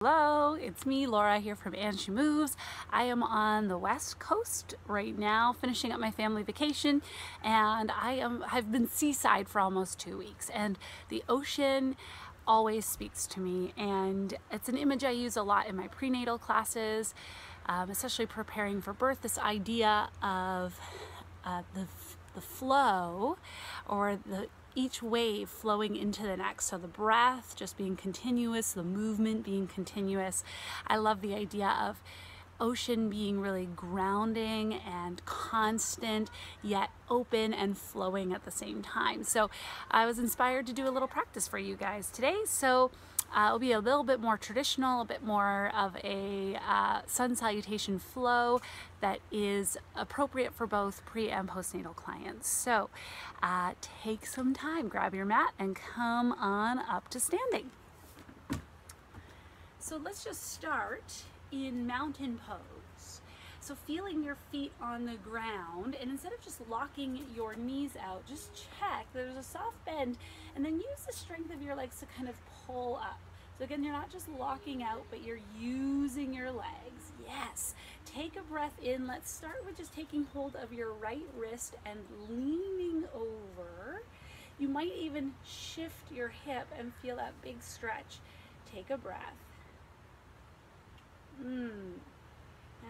Hello, it's me, Laura, here from And She Moves. I am on the West Coast right now, finishing up my family vacation, and I've been seaside for almost 2 weeks, and the ocean always speaks to me, and it's an image I use a lot in my prenatal classes, especially preparing for birth. This idea of the flow, or each wave flowing into the next. So the breath just being continuous, the movement being continuous. I love the idea of ocean being really grounding and constant, yet open and flowing at the same time. So I was inspired to do a little practice for you guys today. So it'll be a little bit more traditional, a bit more of a sun salutation flow that is appropriate for both pre and postnatal clients. So take some time, grab your mat and come on up to standing. So let's just start in mountain pose. So feeling your feet on the ground, and instead of just locking your knees out, just check there's a soft bend, and then use the strength of your legs to kind of pull up. So again, you're not just locking out, but you're using your legs. Yes. Take a breath in. Let's start with just taking hold of your right wrist and leaning over. You might even shift your hip and feel that big stretch. Take a breath. And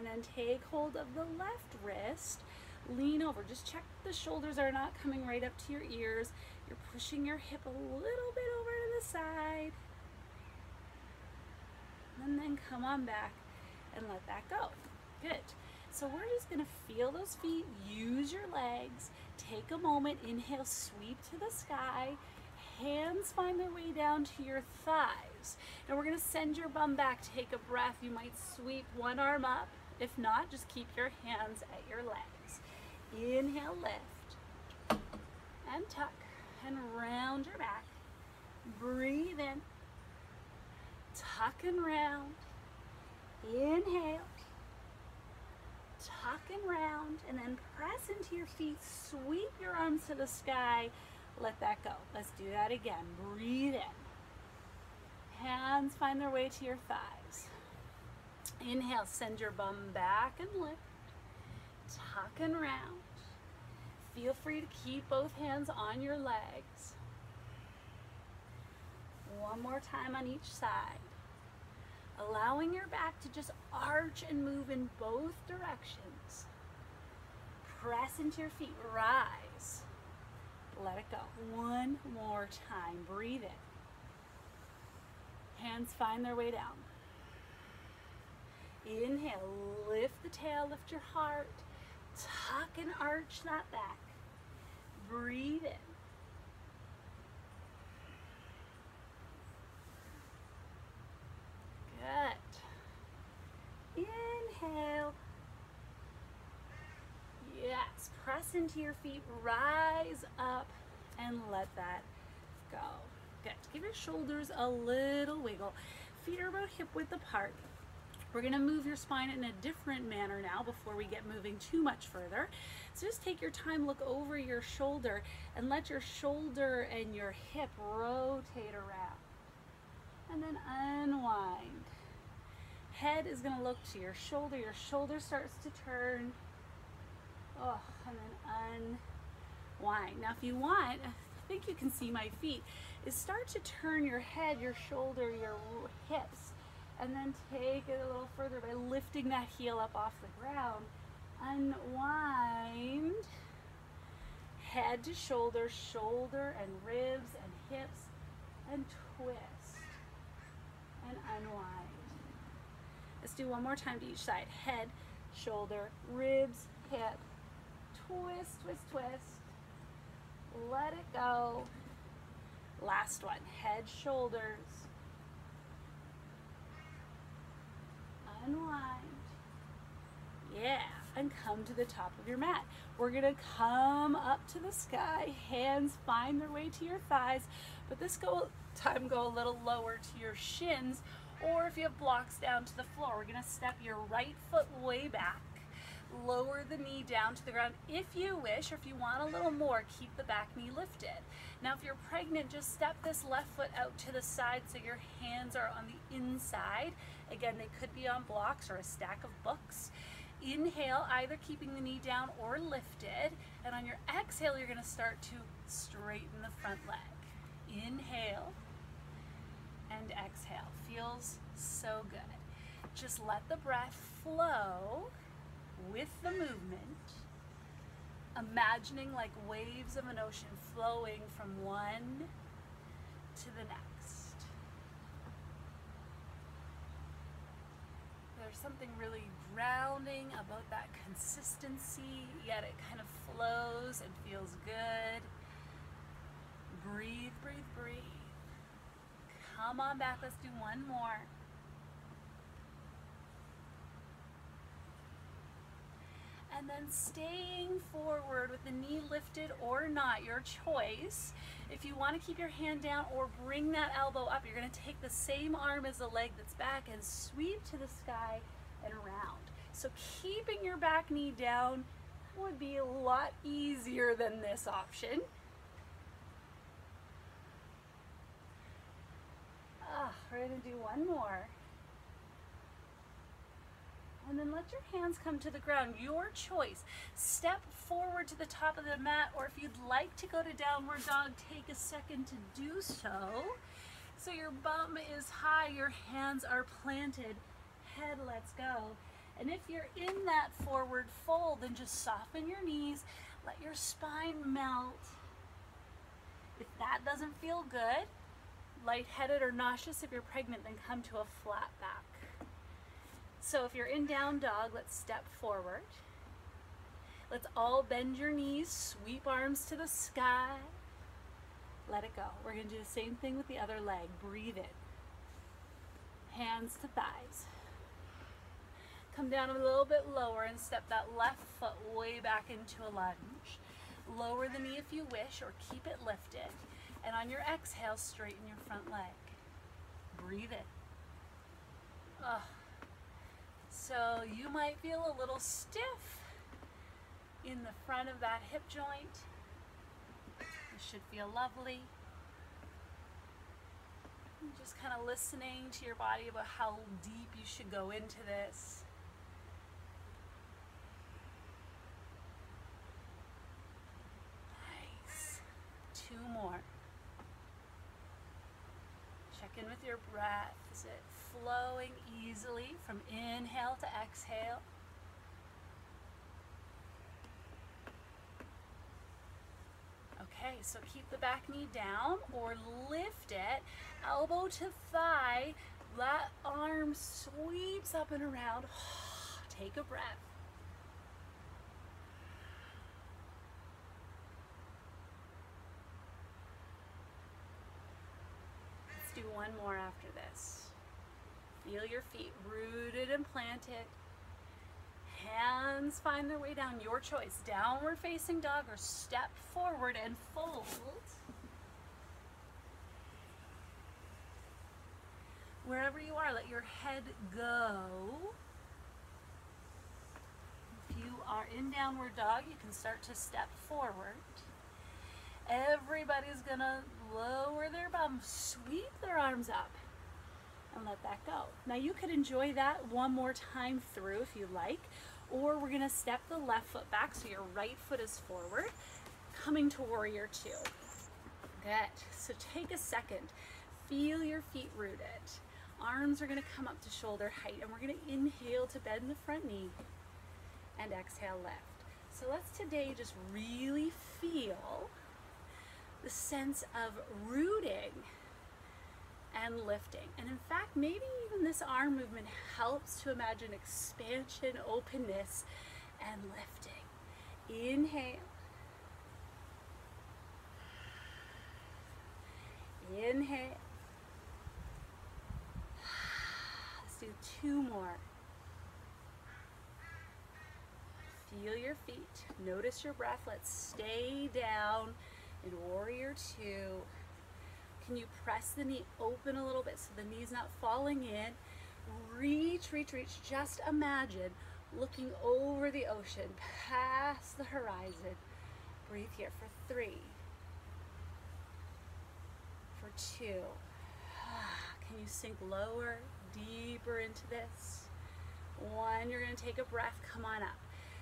then take hold of the left wrist, lean over. Just check the shoulders are not coming right up to your ears. You're pushing your hip a little bit over to the side. And then come on back and let that go. Good. So we're just gonna feel those feet, use your legs, take a moment, inhale, sweep to the sky. Hands find their way down to your thighs. Now we're gonna send your bum back, take a breath. You might sweep one arm up. If not, just keep your hands at your legs. Inhale, lift, and tuck, and round your back. Breathe in, tuck and round. Inhale, tuck and round, and then press into your feet, sweep your arms to the sky. Let that go. Let's do that again. Breathe in. Hands find their way to your thighs. Inhale, send your bum back and lift. Tuck and round. Feel free to keep both hands on your legs. One more time on each side. Allowing your back to just arch and move in both directions. Press into your feet. Rise. Let it go. One more time. Breathe in. Hands find their way down. Inhale, lift the tail, lift your heart. Tuck and arch that back. Breathe in. Good. Inhale. Yes, press into your feet, rise up, and let that go. Good. Give your shoulders a little wiggle. Feet are about hip width apart. We're going to move your spine in a different manner now before we get moving too much further. So just take your time, look over your shoulder, and let your shoulder and your hip rotate around. And then unwind. Head is going to look to your shoulder starts to turn. Oh, and then unwind. Now if you want, I think you can see my feet, is start to turn your head, your shoulder, your hips, and then take it a little further by lifting that heel up off the ground. Unwind. Head to shoulder, shoulder and ribs and hips, and twist and unwind. Let's do one more time to each side. Head, shoulder, ribs, hip, twist, twist, twist. Let it go. Last one. Head, shoulders. Unwind. Yeah, and come to the top of your mat. We're gonna come up to the sky. Hands find their way to your thighs, but this time go a little lower to your shins, or if you have blocks down to the floor, we're gonna step your right foot way back. Lower the knee down to the ground if you wish, or if you want a little more, keep the back knee lifted. Now if you're pregnant, just step this left foot out to the side so your hands are on the inside. Again, they could be on blocks or a stack of books. Inhale, either keeping the knee down or lifted, and on your exhale, you're going to start to straighten the front leg. Inhale and exhale. Feels so good. Just let the breath flow with the movement, imagining like waves of an ocean flowing from one to the next. There's something really grounding about that consistency, yet it kind of flows and feels good. Breathe, breathe, breathe. Come on back, let's do one more. And then staying forward with the knee lifted or not, your choice. If you want to keep your hand down or bring that elbow up, you're going to take the same arm as the leg that's back and sweep to the sky and around. So keeping your back knee down would be a lot easier than this option. We're going to do one more. And then let your hands come to the ground, your choice. Step forward to the top of the mat, or if you'd like to go to downward dog, take a second to do so. So your bum is high, your hands are planted, head lets go. And if you're in that forward fold, then just soften your knees, let your spine melt. If that doesn't feel good, lightheaded or nauseous if you're pregnant, then come to a flat back. So if you're in down dog, let's step forward. Let's all bend your knees, sweep arms to the sky. Let it go. We're going to do the same thing with the other leg. Breathe in. Hands to thighs. Come down a little bit lower and step that left foot way back into a lunge. Lower the knee if you wish, or keep it lifted. And on your exhale, straighten your front leg. Breathe in. So you might feel a little stiff in the front of that hip joint. It should feel lovely. And just kind of listening to your body about how deep you should go into this. Nice. Two more. Check in with your breath. Is it flowing easily from inhale to exhale? Okay, so keep the back knee down or lift it, elbow to thigh, that arm sweeps up and around. Take a breath. Do one more after this. Feel your feet rooted and planted. Hands find their way down, your choice. Downward facing dog or step forward and fold. Wherever you are, let your head go. If you are in downward dog, you can start to step forward. Everybody's gonna lower their bum, sweep their arms up, and let that go. Now you could enjoy that one more time through if you like, or we're gonna step the left foot back so your right foot is forward, coming to warrior two. Good. So take a second, feel your feet rooted. Arms are gonna come up to shoulder height, and we're gonna inhale to bend the front knee, and exhale, lift. So let's today just really feel the sense of rooting and lifting. And in fact, maybe even this arm movement helps to imagine expansion, openness, and lifting. Inhale. Inhale. Let's do two more. Feel your feet. Notice your breath. Let's stay down in warrior two. Can you press the knee open a little bit so the knee's not falling in? Reach, reach, reach. Just imagine looking over the ocean, past the horizon. Breathe here for 3, for 2. Can you sink lower, deeper into this? 1, you're going to take a breath, come on up.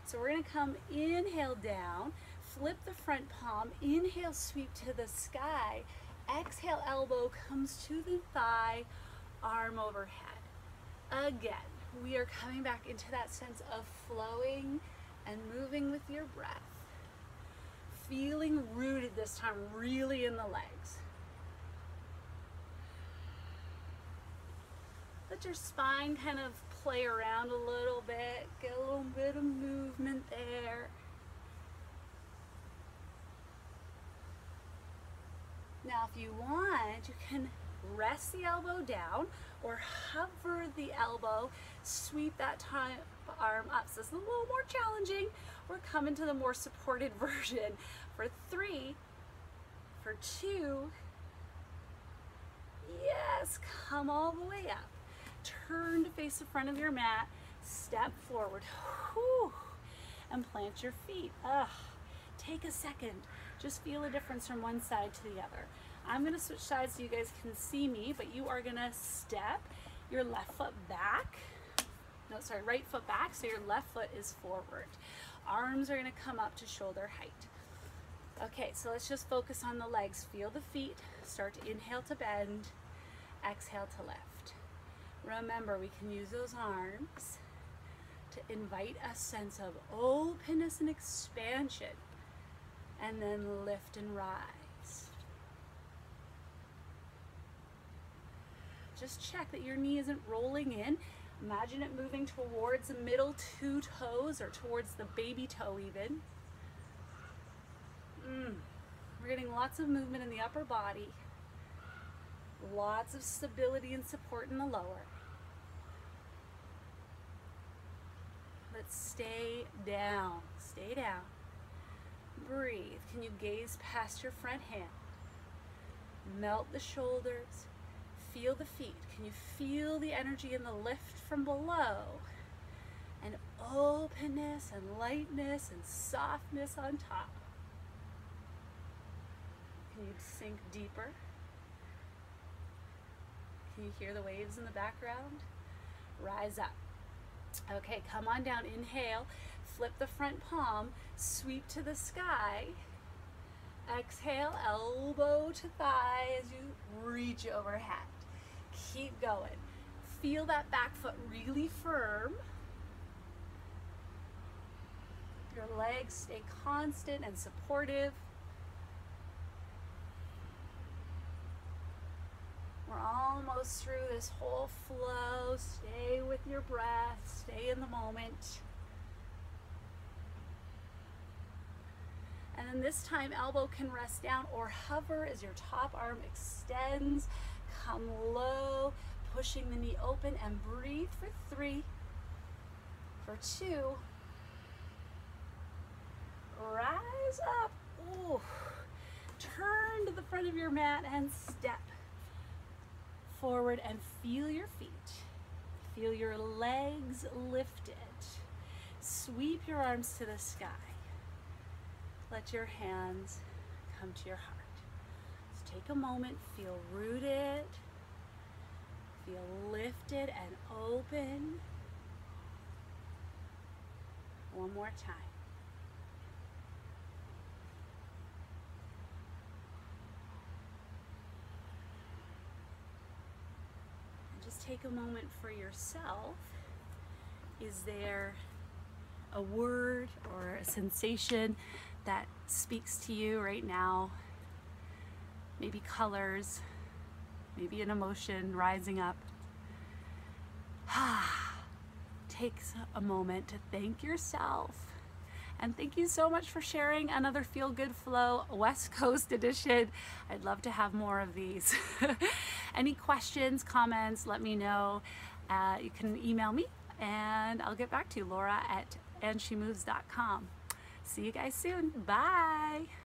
So we're going to come, inhale down, flip the front palm, inhale, sweep to the sky, exhale, elbow comes to the thigh, arm overhead. Again, we are coming back into that sense of flowing and moving with your breath. Feeling rooted this time, really in the legs. Let your spine kind of play around a little bit, get a little bit of movement there. Now if you want, you can rest the elbow down or hover the elbow, sweep that time arm up. So it's a little more challenging. We're coming to the more supported version. For 3, for 2, yes, come all the way up. Turn to face the front of your mat, step forward, whew, and plant your feet. Take a second, just feel a difference from one side to the other. I'm gonna switch sides so you guys can see me, but you are gonna step your left foot back, right foot back, so your left foot is forward. Arms are gonna come up to shoulder height. Okay, so let's just focus on the legs. Feel the feet, start to inhale to bend, exhale to lift. Remember, we can use those arms to invite a sense of openness and expansion, and then lift and rise. Just check that your knee isn't rolling in. Imagine it moving towards the middle 2 toes or towards the baby toe even. We're getting lots of movement in the upper body, lots of stability and support in the lower. Let's stay down, stay down. Breathe. Can you gaze past your front hand? Melt the shoulders. Feel the feet. Can you feel the energy in the lift from below? And openness and lightness and softness on top. Can you sink deeper? Can you hear the waves in the background? Rise up. Okay, come on down. Inhale. Flip the front palm. Sweep to the sky. Exhale, elbow to thigh as you reach overhead. Keep going. Feel that back foot really firm. Your legs stay constant and supportive. We're almost through this whole flow. Stay with your breath. Stay in the moment. And then this time, elbow can rest down or hover as your top arm extends. Come low, pushing the knee open, and breathe for 3, for 2. Rise up. Ooh. Turn to the front of your mat and step forward and feel your feet. Feel your legs lifted. Sweep your arms to the sky. Let your hands come to your heart. Just take a moment, feel rooted, feel lifted and open. One more time. Take a moment for yourself. Is there a word or a sensation that speaks to you right now? Maybe colors, maybe an emotion rising up. Take a moment to thank yourself. And thank you so much for sharing another Feel Good Flow West Coast edition. I'd love to have more of these. Any questions, comments, let me know. You can email me and I'll get back to you, Laura@andshemoves.com. See you guys soon. Bye.